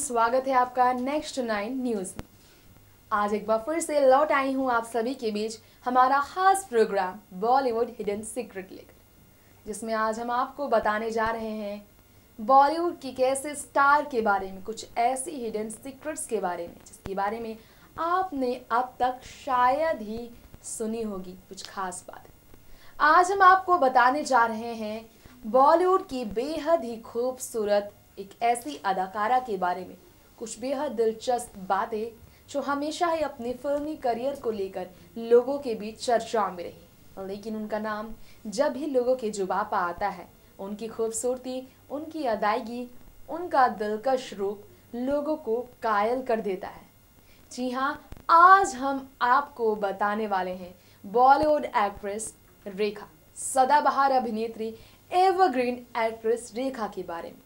स्वागत है आपका नेक्स्ट 9 न्यूज में। आज एक बार फिर से लौट आई हूं आप सभी के बीच हमारा खास प्रोग्राम बॉलीवुड हिडन सीक्रेट लेकर, जिसमें आज हम आपको बताने जा रहे हैं बॉलीवुड की कैसे स्टार के बारे में, कुछ ऐसी हिडन सीक्रेट्स के बारे में जिसके बारे में आपने अब तक शायद ही सुनी होगी कुछ खास बात। आज हम आपको बताने जा रहे हैं बॉलीवुड की बेहद ही खूबसूरत एक ऐसी अदाकारा के बारे में, कुछ बेहद दिलचस्प बातें जो हमेशा ही अपने फिल्मी करियर को लेकर लोगों के बीच चर्चा में रही, लेकिन उनका नाम जब भी लोगों के जुबान पर आता है, उनकी खूबसूरती, उनकी अदायगी, उनका दिलकश रूप लोगों को कायल कर देता है। जी हाँ, आज हम आपको बताने वाले हैं बॉलीवुड एक्ट्रेस रेखा, सदाबहार अभिनेत्री, एवरग्रीन एक्ट्रेस रेखा के बारे में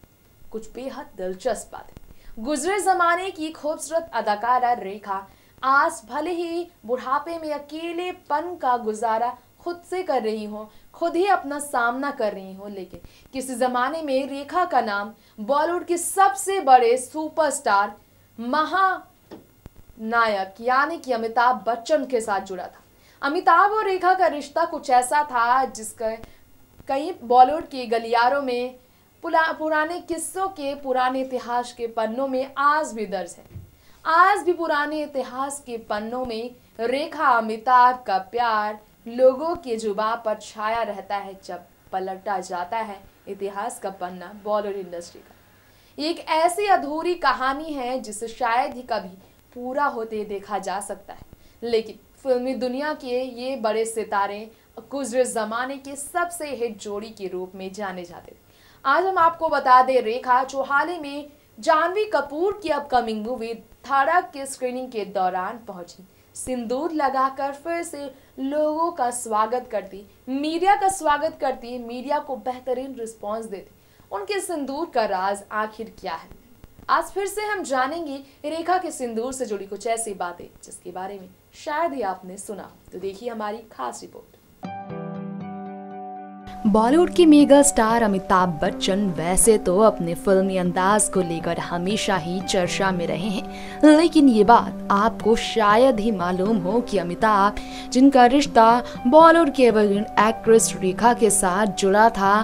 कुछ बेहद दिलचस्प बातें। गुजरे जमाने की खूबसूरत अदाकारा रेखा आज भले ही बुढ़ापे में अकेलेपन का गुजारा खुद से कर रही हो, खुद ही अपना सामना कर रही हो, लेकिन किसी जमाने में रेखा का नाम बॉलीवुड के सबसे बड़े सुपरस्टार महानायक यानी कि अमिताभ बच्चन के साथ जुड़ा था। अमिताभ और रेखा का रिश्ता कुछ ऐसा था जिसका कई बॉलीवुड के गलियारों में पुराने किस्सों के, पुराने इतिहास के पन्नों में आज भी दर्ज है। आज भी पुराने इतिहास के पन्नों में रेखा अमिताभ का प्यार लोगों के जुबान पर छाया रहता है जब पलटा जाता है इतिहास का पन्ना बॉलीवुड इंडस्ट्री का। एक ऐसी अधूरी कहानी है जिसे शायद ही कभी पूरा होते देखा जा सकता है, लेकिन फिल्मी दुनिया के ये बड़े सितारे गुजरे जमाने के सबसे हिट जोड़ी के रूप में जाने जाते थे। आज हम आपको बता दें रेखा जो हाल ही में जानवी कपूर की अपकमिंग मूवी धड़क के स्क्रीनिंग के दौरान पहुंची, सिंदूर लगाकर फिर से लोगों का स्वागत करती, मीडिया का स्वागत करती, मीडिया को बेहतरीन रिस्पांस देती। उनके सिंदूर का राज आखिर क्या है? आज फिर से हम जानेंगे रेखा के सिंदूर से जुड़ी कुछ ऐसी बातें जिसके बारे में शायद ही आपने सुना। तो देखिए हमारी खास रिपोर्ट। बॉलीवुड की मेगा स्टार अमिताभ बच्चन वैसे तो अपने फिल्मी अंदाज को लेकर हमेशा ही चर्चा में रहे हैं, लेकिन ये बात आपको शायद ही मालूम हो कि अमिताभ, जिनका रिश्ता बॉलीवुड की एवरग्रीन एक्ट्रेस रेखा के साथ जुड़ा था,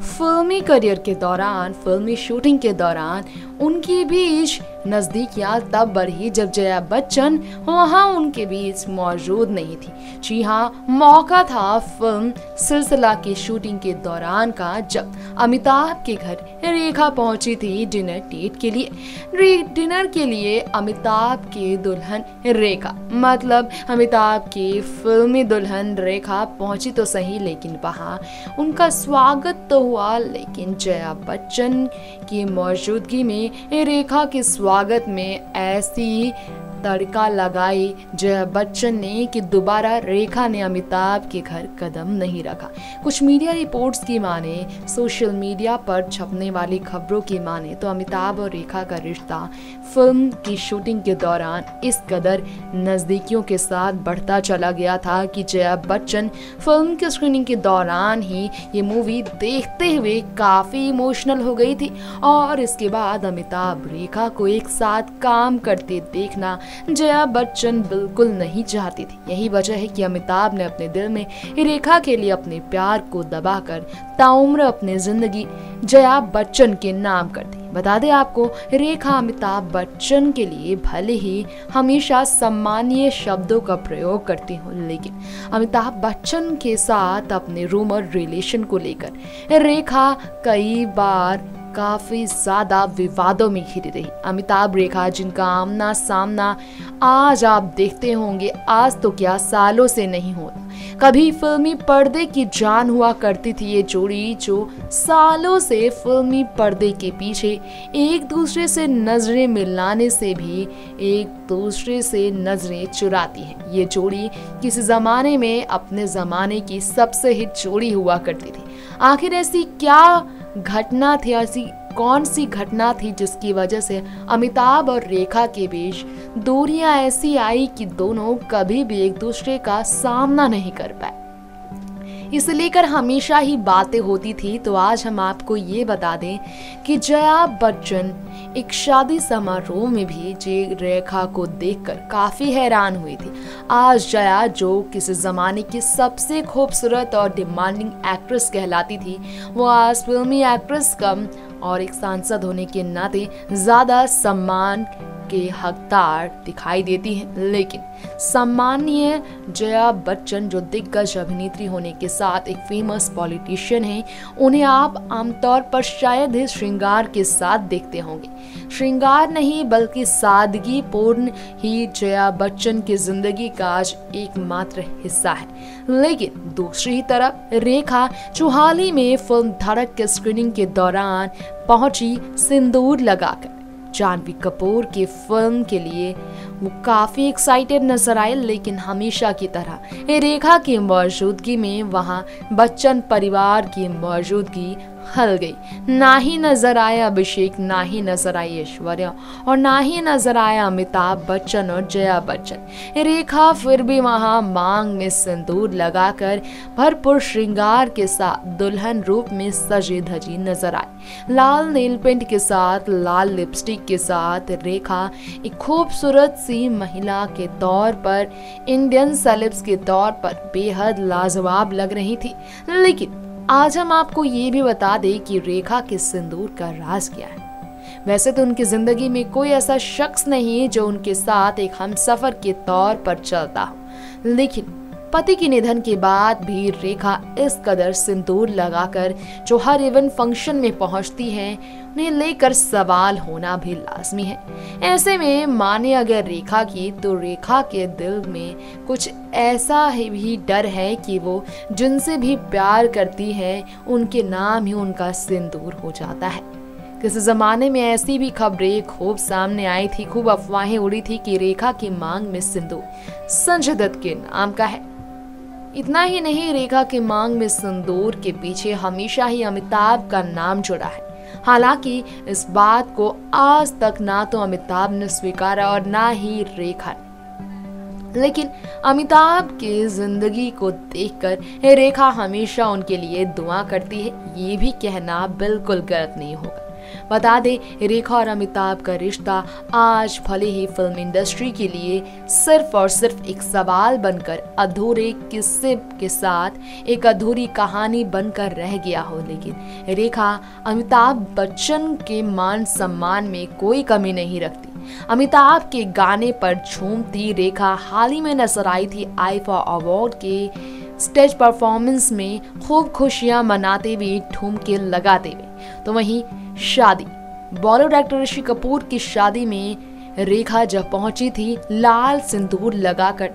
फिल्मी करियर के दौरान, फिल्मी शूटिंग के दौरान उनके बीच नजदीकियां तब बढ़ी जब जया बच्चन वहां उनके बीच मौजूद नहीं थी। जी हाँ, मौका था फिल्म सिलसिला की शूटिंग के दौरान का, जब अमिताभ के घर रेखा पहुंची थी डिनर डेट के लिए। डिनर के लिए अमिताभ की दुल्हन रेखा, मतलब अमिताभ की फिल्मी दुल्हन रेखा पहुंची तो सही, लेकिन वहां उनका स्वागत तो हुआ, लेकिन जया बच्चन की मौजूदगी में रेखा के स्वागत में ऐसी तड़का लगाई जया बच्चन ने कि दोबारा रेखा ने अमिताभ के घर कदम नहीं रखा। कुछ मीडिया रिपोर्ट्स की माने, सोशल मीडिया पर छपने वाली खबरों की माने तो अमिताभ और रेखा का रिश्ता फिल्म की शूटिंग के दौरान इस कदर नज़दीकियों के साथ बढ़ता चला गया था कि जया बच्चन फिल्म की स्क्रीनिंग के दौरान ही ये मूवी देखते हुए काफ़ी इमोशनल हो गई थी, और इसके बाद अमिताभ रेखा को एक साथ काम करते देखना जया बच्चन बिल्कुल नहीं चाहती थी। यही वजह है कि अमिताभ ने अपने दिल में रेखा के लिए अपने प्यार को दबाकर ताउम्र अपनी जिंदगी जया बच्चन के नाम कर दी। बता दें आपको, रेखा अमिताभ बच्चन के लिए भले ही हमेशा सम्मानीय शब्दों का प्रयोग करती हो, लेकिन अमिताभ बच्चन के साथ अपने रूमर रिलेशन को लेकर रेखा कई बार काफी ज्यादा विवादों में घिरी रही। अमिताभ रेखा, जिनका आमना सामना आज आप देखते होंगे, आज तो क्या सालों से नहीं होता, कभी फिल्मी पर्दे की जान हुआ करती थी ये जोड़ी, जो सालों से फिल्मी पर्दे के पीछे एक दूसरे से नजरें मिलाने से भी एक दूसरे से नजरें चुराती है। ये जोड़ी किसी जमाने में अपने जमाने की सबसे हिट जोड़ी हुआ करती थी। आखिर ऐसी क्या घटना थी, ऐसी कौन सी घटना थी जिसकी वजह से अमिताभ और रेखा के बीच दूरियां ऐसी आई कि दोनों कभी भी एक दूसरे का सामना नहीं कर पाए? इसे लेकर हमेशा ही बातें होती थी। तो आज हम आपको ये बता दें कि जया बच्चन एक शादी समारोह में भी रेखा को देखकर काफी हैरान हुई थी। आज जया, जो किसी जमाने की सबसे खूबसूरत और डिमांडिंग एक्ट्रेस कहलाती थी, वो आज फिल्मी एक्ट्रेस कम और एक सांसद होने के नाते ज्यादा सम्मान के हकदार दिखाई देती हैं। लेकिन सम्मानीय जया बच्चन, जो दिग्गज अभिनेत्री होने के साथ एक फेमस पॉलिटिशियन हैं, उन्हें आप आमतौर पर शायद ही श्रृंगार के साथ देखते होंगे। श्रृंगार नहीं बल्कि सादगी पूर्ण ही जया बच्चन की जिंदगी का आज एकमात्र हिस्सा है। लेकिन दूसरी तरफ रेखा, जो हाल ही में फिल्म धड़क के स्क्रीनिंग के दौरान पहुंची सिंदूर लगाकर जानवी कपूर की फिल्म के लिए, वो काफी एक्साइटेड नजर आए। लेकिन हमेशा की तरह रेखा की मौजूदगी में वहां बच्चन परिवार की मौजूदगी हल गई। ना ही नजर आए अभिषेक, ना ही नजर आई ऐश्वर्या और ना ही नजर आया अमिताभ बच्चन और जया बच्चन। रेखा फिर भी वहां मांग में सिंदूर लगाकर भरपूर श्रृंगार के साथ दुल्हन रूप में सजी धजी नजर आई। लाल नेल पेंट के साथ, लाल लिपस्टिक के साथ रेखा एक खूबसूरत सी महिला के तौर पर, इंडियन सेलेब्स के तौर पर बेहद लाजवाब लग रही थी। लेकिन आज हम आपको ये भी बता दें कि रेखा के सिंदूर का राज क्या है। वैसे तो उनकी जिंदगी में कोई ऐसा शख्स नहीं जो उनके साथ एक हमसफर के तौर पर चलता हो, लेकिन पति के निधन के बाद भी रेखा इस कदर सिंदूर लगाकर जो हर इवेंट फंक्शन में पहुंचती हैं, उन्हें लेकर सवाल होना भी लाजमी है। ऐसे में माने अगर रेखा की, तो रेखा के दिल में कुछ ऐसा भी डर है कि वो जिनसे भी प्यार करती है, उनके नाम ही उनका सिंदूर हो जाता है। किसी जमाने में ऐसी भी खबरें खूब सामने आई थी, खूब अफवाहें उड़ी थी कि रेखा की मांग में सिंदूर संजय दत्त के नाम का है। इतना ही नहीं, रेखा के मांग में सिंदूर के पीछे हमेशा ही अमिताभ का नाम जुड़ा है। हालांकि इस बात को आज तक ना तो अमिताभ ने स्वीकारा और ना ही रेखा ने। लेकिन अमिताभ की जिंदगी को देखकर रेखा हमेशा उनके लिए दुआ करती है, ये भी कहना बिल्कुल गलत नहीं होगा। बता दें, रेखा और अमिताभ का रिश्ता आज भले ही फिल्म इंडस्ट्री के लिए सिर्फ और सिर्फ एक सवाल बनकर, अधूरे किस्से के साथ एक अधूरी कहानी बनकर रह गया हो, लेकिन रेखा अमिताभ बच्चन के मान सम्मान में कोई कमी नहीं रखती। अमिताभ के गाने पर झूमती रेखा हाल ही में नजर आई थी आईफा अवार्ड के स्टेज परफॉर्मेंस में, खूब खुशियां मनाते हुए, ठुमके लगाते हुए। तो वहीं शादी, बॉलीवुड एक्टर ऋषि कपूर की शादी में रेखा जब पहुंची थी लाल सिंदूर लगाकर,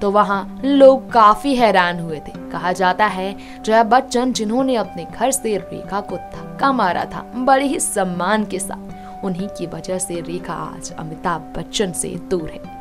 तो वहां लोग काफी हैरान हुए थे। कहा जाता है जया बच्चन, जिन्होंने अपने घर से रेखा को धक्का मारा था बड़े ही सम्मान के साथ, उन्हीं की वजह से रेखा आज अमिताभ बच्चन से दूर है।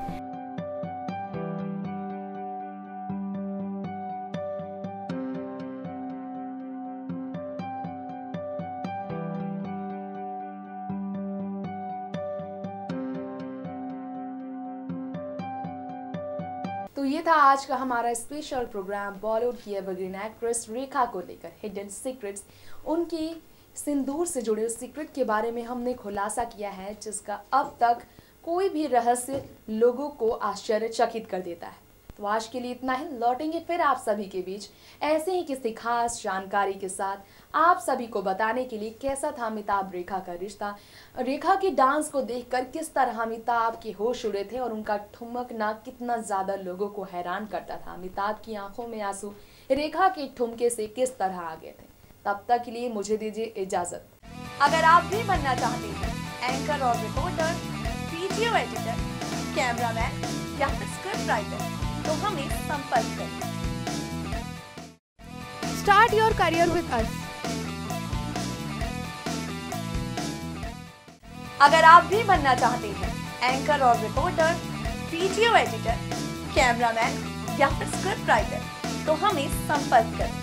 तो ये था आज का हमारा स्पेशल प्रोग्राम बॉलीवुड की एवरग्रीन एक्ट्रेस रेखा को लेकर हिडन सीक्रेट्स। उनकी सिंदूर से जुड़े उस सीक्रेट के बारे में हमने खुलासा किया है, जिसका अब तक कोई भी रहस्य लोगों को आश्चर्यचकित कर देता है। तो आज के लिए इतना ही। लौटेंगे फिर आप सभी के बीच ऐसे ही किसी खास जानकारी के साथ, आप सभी को बताने के लिए कैसा था अमिताभ रेखा का रिश्ता, रेखा की डांस को देखकर किस तरह अमिताभ के होश उड़े थे और उनका ठुमकना कितना ज्यादा लोगों को हैरान करता था। अमिताभ की आंखों में आंसू रेखा के ठुमके से किस तरह आ गए थे। तब तक के लिए मुझे दीजिए इजाजत। अगर आप भी बनना चाहते हैं एंकर और रिपोर्टर, वीडियो एडिटर, कैमरामैन या फिर स्क्रिप्ट राइटर, तो हमें संपर्क करें। Start your career with us. अगर आप भी बनना चाहते हैं एंकर और रिपोर्टर, वीडियो एडिटर, कैमरामैन या फिर स्क्रिप्ट राइटर, तो हमें संपर्क करें।